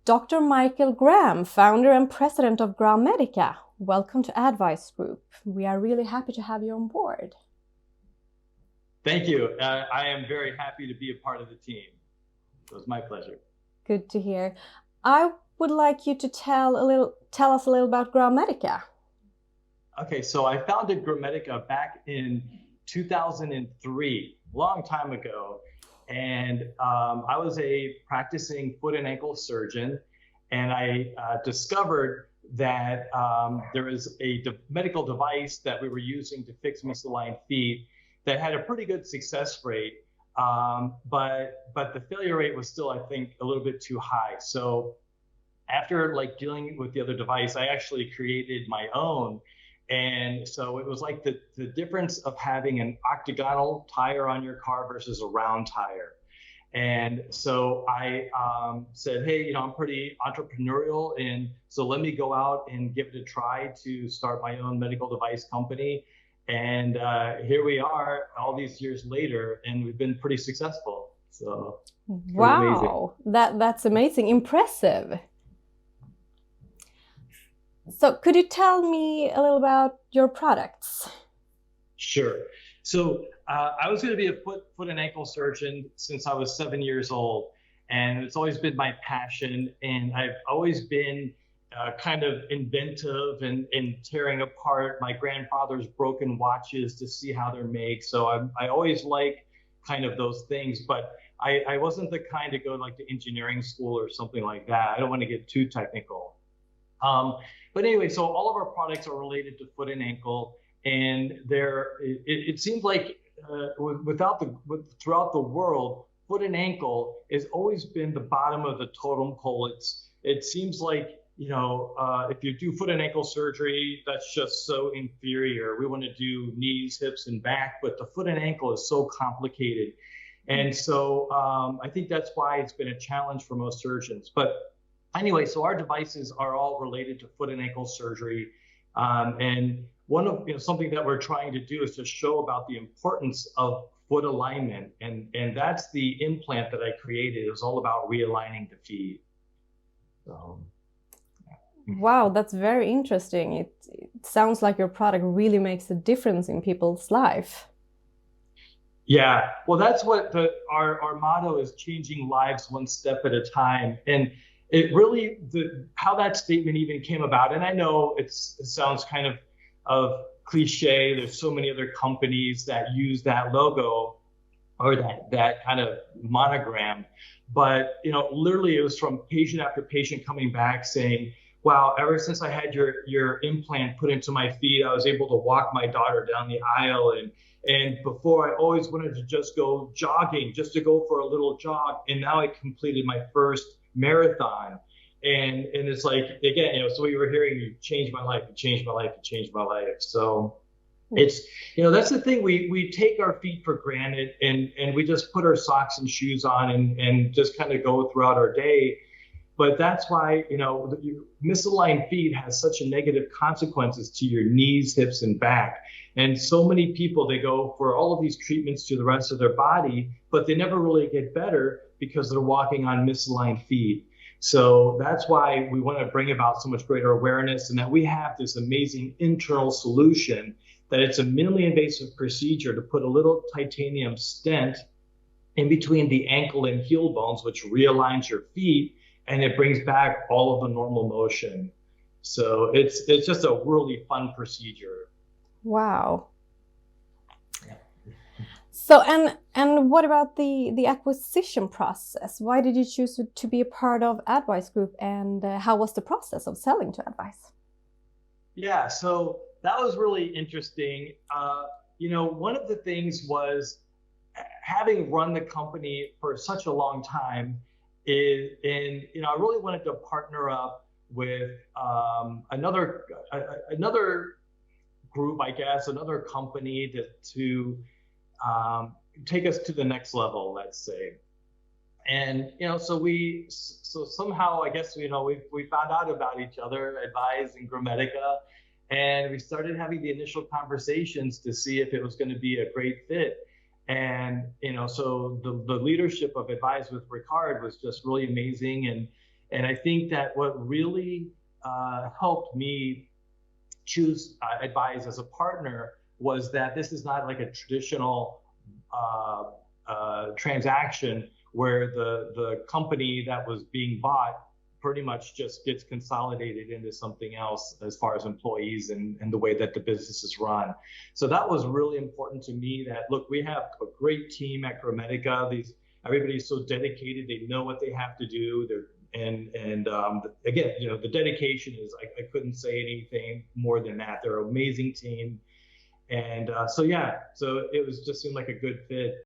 Dr. Michael Graham, founder and president of GraMedica. Welcome to ADDvise Group. We are really happy to have you on board. Thank you. I am very happy to be a part of the team. It was my pleasure. Good to hear. I would like you to tell us a little about GraMedica. Okay, so I founded GraMedica back in 2003, a long time ago. And I was a practicing foot and ankle surgeon, and I discovered that there was a medical device that we were using to fix misaligned feet that had a pretty good success rate, but the failure rate was still, I think, a little bit too high. So after dealing with the other device, I actually created my own. And so it was like the difference of having an octagonal tire on your car versus a round tire. And so I said, hey, I'm pretty entrepreneurial, and so let me go out and give it a try to start my own medical device company. And here we are all these years later, and we've been pretty successful. So wow, that's amazing, impressive. So could you tell me a little about your products? Sure. So I was going to be a foot and ankle surgeon since I was 7 years old, and it's always been my passion. And I've always been kind of inventive and tearing apart my grandfather's broken watches to see how they're made. So I always like kind of those things, but I wasn't the kind to go to engineering school or something like that. I don't want to get too technical. But anyway, so all of our products are related to foot and ankle, and it seems like throughout the world, foot and ankle has always been the bottom of the totem pole. It seems like, if you do foot and ankle surgery, that's just so inferior. We want to do knees, hips, and back, but the foot and ankle is so complicated. And so I think that's why it's been a challenge for most surgeons. But anyway, so our devices are all related to foot and ankle surgery. And one of something that we're trying to do is to show about the importance of foot alignment. And that's the implant that I created. It was all about realigning the feet. So, yeah. Wow, that's very interesting. It sounds like your product really makes a difference in people's life. Yeah, well, that's what our motto is: changing lives one step at a time. And it really, how that statement even came about, and I know it sounds kind of cliche. There's so many other companies that use that logo or that kind of monogram, but literally it was from patient after patient coming back saying, wow, ever since I had your implant put into my feet, I was able to walk my daughter down the aisle, and before I always wanted to just go jogging, just to go for a little jog, and now I completed my first marathon. And it's like, again, so we were hearing, you changed my life, you changed my life, you changed my life. So it's, that's the thing, we take our feet for granted, and we just put our socks and shoes on and just kind of go throughout our day. But that's why, misaligned feet has such a negative consequences to your knees, hips, and back. And so many people, they go for all of these treatments to the rest of their body, but they never really get better because they're walking on misaligned feet. So that's why we want to bring about so much greater awareness, and that we have this amazing internal solution, that it's a minimally invasive procedure to put a little titanium stent in between the ankle and heel bones, which realigns your feet, and it brings back all of the normal motion. So it's just a really fun procedure. Wow. So and what about the acquisition process? Why did you choose to be a part of ADDvise Group, and how was the process of selling to ADDvise? Yeah, so that was really interesting. One of the things was, having run the company for such a long time, I really wanted to partner up with another group, I guess, another company to take us to the next level, let's say. And so somehow, I guess, we found out about each other, ADDvise and GraMedica, and we started having the initial conversations to see if it was going to be a great fit. And so the leadership of ADDvise with Ricard was just really amazing, And I think that what really helped me choose ADDvise as a partner was that this is not like a traditional transaction where the company that was being bought pretty much just gets consolidated into something else as far as employees and the way that the business is run. So that was really important to me that, look, we have a great team at GraMedica. Everybody's so dedicated. They know what they have to do. Again, the dedication is, I couldn't say anything more than that. They're an amazing team. And so it was just seemed like a good fit.